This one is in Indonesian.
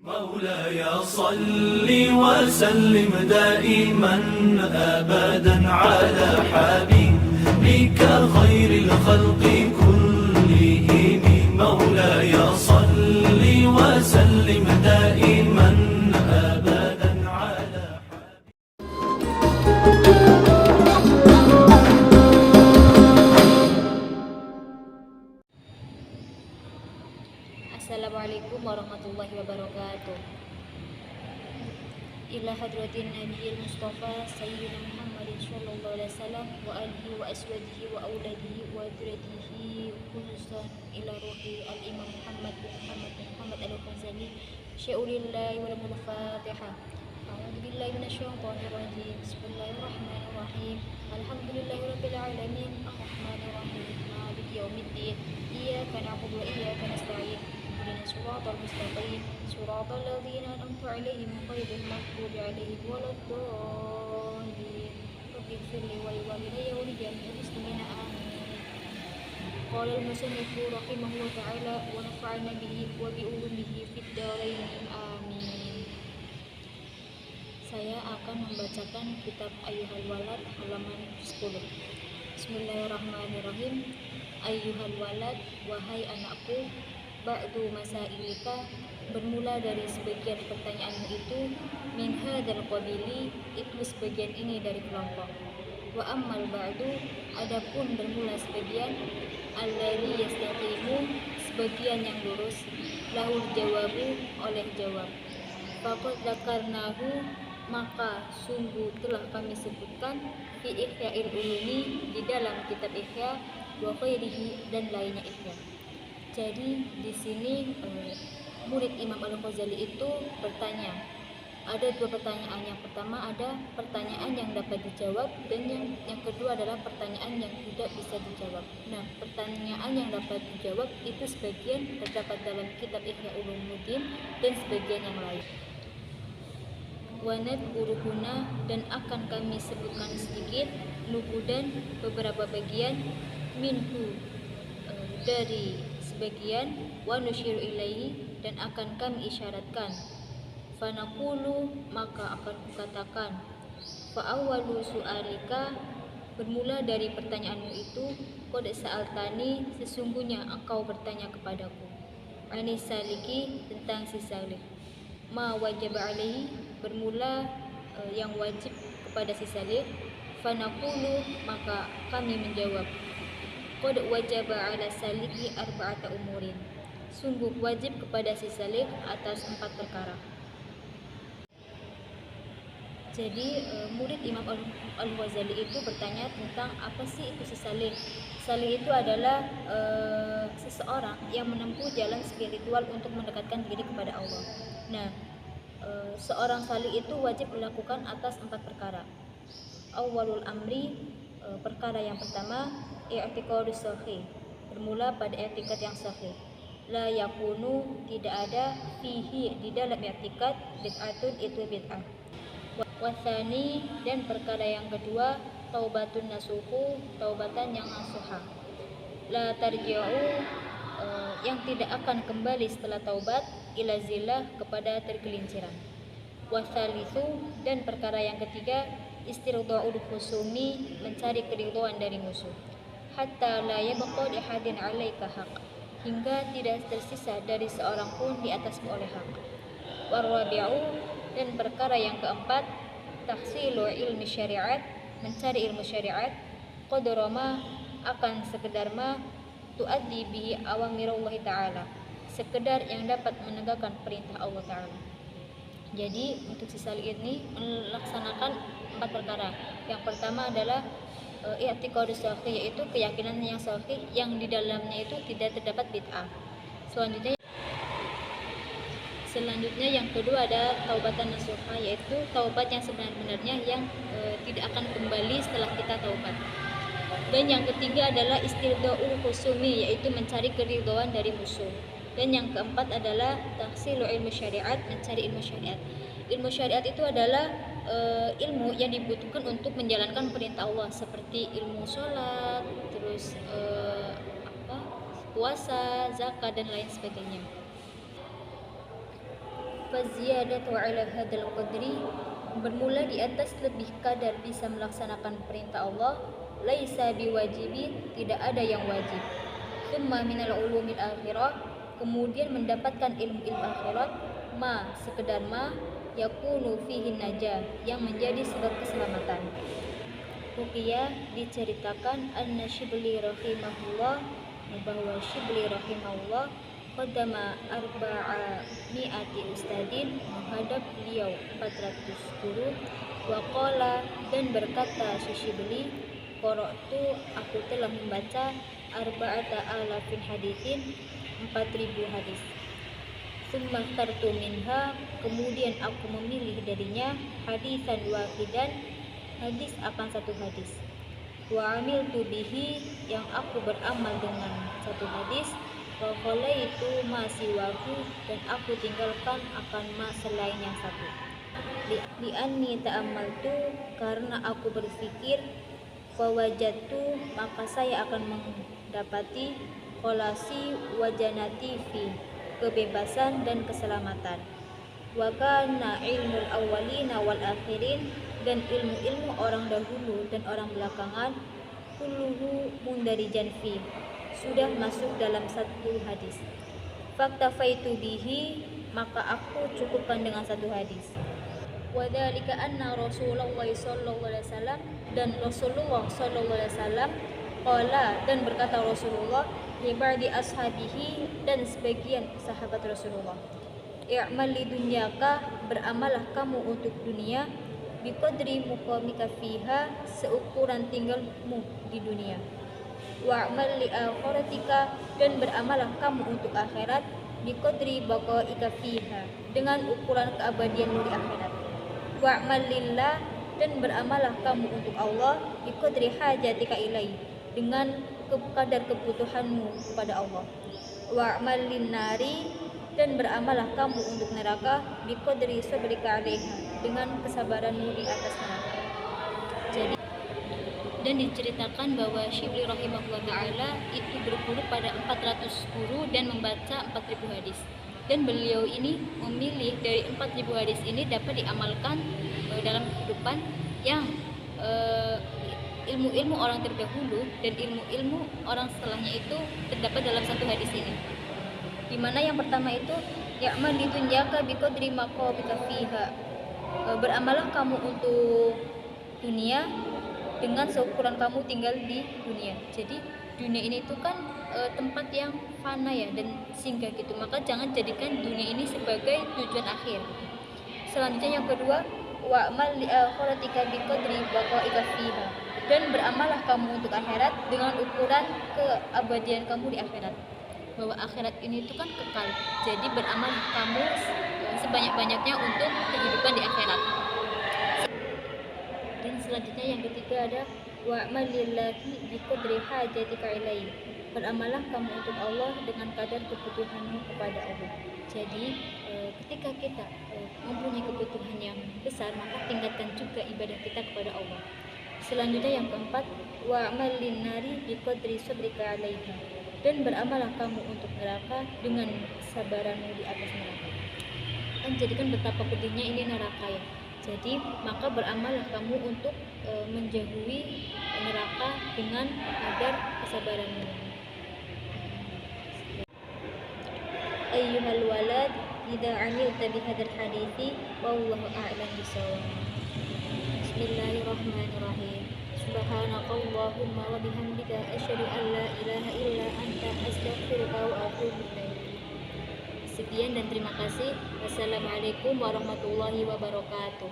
مولاي صل وسلم دائما أبدا على حبيبك خير الخلق كلهم. مولاي صل وسلم دائما أبدا على Assalamualaikum warahmatullahi wabarakatuh. Ila hadratin Nabiyil Mustafa Sayyidina Muhammadin sallallahu alaihi wasallam wa alihi wa aswajihi wa auladihi wa dzurriyyatihi khususan ila ruhi al-Imam Muhammad bin Muhammad al-Ghazali syaulillahi wal Fatihah. A'udzu billahi minasyaitonir rajim. Bismillahirrahmanirrahim. Alhamdulillahirabbil alamin arrahmanir rahim maliki yaumiddin. Iyyaka na'budu wa iyyaka nasta'in. اهدنا الصراط المستقيم صراط الذين أنعمت عليهم غير المغضوب عليهم ولا الضالين رب اغفر لي ولوالدي ولجميع المسلمين آمين. قال المصنف رحمه الله تعالى ونفعنا به وبعلومه في الدارين آمين. Saya akan membacakan kitab Ayyuhal Walad halaman 10. Bismillahirrahmanirrahim. Ayyuhal walad, wahai anakku, ba'du masailika, bermula dari sebagian pertanyaanmu itu, min hadzal qabili, itu sebagian ini dari kelompok. Wa ammal ba'du, adapun bermula sebagian, alladzi yastaqimu, sebagian yang lurus, lahul jawabu, oleh jawab. Faqad dzakarnahu, maka sungguh telah kami sebutkan, fi Ihya'il Ulumi, di dalam kitab Ihya, wa ghairihi, dan lainnya Ihya. Jadi di sini murid Imam Al-Ghazali itu bertanya. Ada dua pertanyaan. Yang pertama ada pertanyaan yang dapat dijawab, dan yang kedua adalah pertanyaan yang tidak bisa dijawab. Nah, pertanyaan yang dapat dijawab itu sebagian terdapat dalam kitab Ihya Ulumuddin dan sebagian yang lain. Wanad uruhuna, dan akan kami sebutkan sedikit nukudan, beberapa bagian, minhu, dari sebagian, wa nusyiru ilaihi, dan akan kami isyaratkan. Fanaqulu, maka akan kukatakan, fa awwalu su'alika, bermula dari pertanyaanmu itu, qad sa'altani, sesungguhnya engkau bertanya kepadaku, anis saliki, tentang si salih. Ma wajib alaihi, bermula yang wajib kepada si salih. Fanaqulu, maka kami menjawab, qad wajaba ala saliki arba'ata umurin, sungguh wajib kepada si salik atas 4 perkara. Jadi murid Imam Al-Ghazali itu bertanya tentang apa sih itu si salik. Salik itu adalah seseorang yang menempuh jalan spiritual untuk mendekatkan diri kepada Allah. Nah, seorang salik itu wajib melakukan atas 4 perkara. Awwalul amri, perkara yang pertama, i'tiqadus sahih, bermula pada i'tikad yang sahih. La yakunu, tidak ada, fihi, di dalam i'tikad, bid'atun, itu bid'ah. Wathani, dan perkara yang kedua, taubatun nasuhu, taubatan yang nasuha. La tarji'u, yang tidak akan kembali setelah taubat, ila zillah, kepada tergelinciran. Wathalithu, dan perkara yang ketiga, istirda'ul khusumi, mencari keridhaan dari musuh. Hatta la yabqa li hadin 'alaika haq, hingga tidak tersisa dari seorang pun di atasmu oleh hak. Warabi'u, dan perkara yang keempat, tahsilu ilmi syariat, mencari ilmu syariat, qadra ma, akan sekedar ma, tuaddi bihi awamirullahi ta'ala, sekedar yang dapat menegakkan perintah Allah Ta'ala. Jadi untuk si salik ini melaksanakan 4 perkara. Yang pertama adalah i'tiqadus sahih, yaitu keyakinan yang sahih yang di dalamnya itu tidak terdapat bid'ah. Selanjutnya yang kedua ada taubatan nasuha, yaitu taubat yang sebenarnya yang tidak akan kembali setelah kita taubat. Dan yang ketiga adalah istirda'ul khusumi, yaitu mencari keridhaan dari musuh. Dan yang keempat adalah tahsilu ilmu syariat, mencari ilmu syariat. Ilmu syariat itu adalah ilmu yang dibutuhkan untuk menjalankan perintah Allah, seperti ilmu sholat, terus puasa, zakat, dan lain sebagainya. Faziyadatu ala hadal qadri, bermula di atas lebih kadar bisa melaksanakan perintah Allah, laisa biwajibin, tidak ada yang wajib. Summa minal ulumil akhirah, kemudian mendapatkan ilmu-ilmu akhirat, ma sekedar ma yakunu fihi najah, yang menjadi sebab keselamatan. Ruqyah diceritakan anna Syibli rahimahullah, bahwa Syibli rahimahullah qaddama arba'a mi'ati ustadin, menghadap beliau 400 guru, wa qala, dan berkata si Syibli, qara'tu, aku telah membaca arba'ata alafin hadithin, 4000 hadis. Summa tartu minha, kemudian aku memilih darinya hadisan wahidan, hadis akan satu hadis. Wa amiltu bihi, yang aku beramal dengan satu hadis. Wa qalaitu ma siwahu, dan aku tinggalkan akan ma selain yang satu. Li anni ta'ammaltu, karena aku berpikir, fa wajadtu, maka saya akan mendapati kholasi wajanati fi, kebebasan dan keselamatan. Wa kana ilmul awwalina wal akhirin, dan ilmu-ilmu orang dahulu dan orang belakangan, kulluhu mundarijan fi, sudah masuk dalam satu hadis. Faktafaitu bihi, maka aku cukupkan dengan satu hadis. Wa dzalika anna Rasulullah sallallahu alaihi wasallam, dan Rasulullah sallallahu alaihi wasallam qala, dan berkata Rasulullah li ba'di ashabihi, dan sebagian sahabat Rasulullah, i'mal li dunyaka, beramallah kamu untuk dunia, biqadri muqamika fiha, seukuran tinggalmu di dunia. Wa'mal li akhiratika, dan beramalah kamu untuk akhirat, biqadri baqaika fiha, dengan ukuran keabadianmu di akhirat. Wa'mal lillah, dan beramalah kamu untuk Allah, biqadri hajatika ilaihi, dengan kadar kebutuhanmu kepada Allah. Wa'mal linnari, dan beramalah kamu untuk neraka, biqadri sabrika 'alaiha, dengan kesabaranmu di atas neraka. Jadi, dan diceritakan bahwa Syibli rahimahullah ta'ala itu berguru pada 400 guru dan membaca 4000 hadis. Dan beliau ini memilih dari 4000 hadis ini dapat diamalkan dalam kehidupan, yang ilmu-ilmu orang terdahulu dan ilmu-ilmu orang setelahnya itu terdapat dalam satu hadis ini. Di mana yang pertama itu, ya'mal lidunyaka biqadri maqamika fiha, beramalah kamu untuk dunia dengan seukuran kamu tinggal di dunia. Jadi dunia ini itu kan tempat yang fana ya, dan singgah gitu, maka jangan jadikan dunia ini sebagai tujuan akhir. Selanjutnya yang kedua, wa'mal li akhiratika biqadri baqaika fiha, dan beramalah kamu untuk akhirat dengan ukuran keabadian kamu di akhirat, bahwa akhirat ini itu kan kekal. Jadi beramal kamu sebanyak-banyaknya untuk kehidupan di akhirat. Dan selanjutnya yang ketiga ada wa'mal lillahi biqadri hajatika ilaihi, beramalah kamu untuk Allah dengan kadar kebutuhanmu kepada Allah. Jadi ketika kita mempunyai kebutuhan yang besar, maka tingkatkan juga ibadah kita kepada Allah. Selanjutnya yang keempat, wa'mal linnari biqadri sabrika 'alaiha, dan beramalah kamu untuk neraka dengan kesabaranmu di atas neraka. Kan jadikan betapa pedihnya ini neraka ya. Jadi maka beramallah kamu untuk menjauhi neraka dengan kadar kesabaranmu. Ayyuhal walad, idza 'amilta bihadzal hadithi wallahu a'lam bishawab. Bismillahirrahmanirrahim. Subhanakallahumma wa bihamdika asyhadu an la ilaha illa anta astaghfiruka wa atubu ilaik. Sekian dan terima kasih. Wassalamualaikum warahmatullahi wabarakatuh.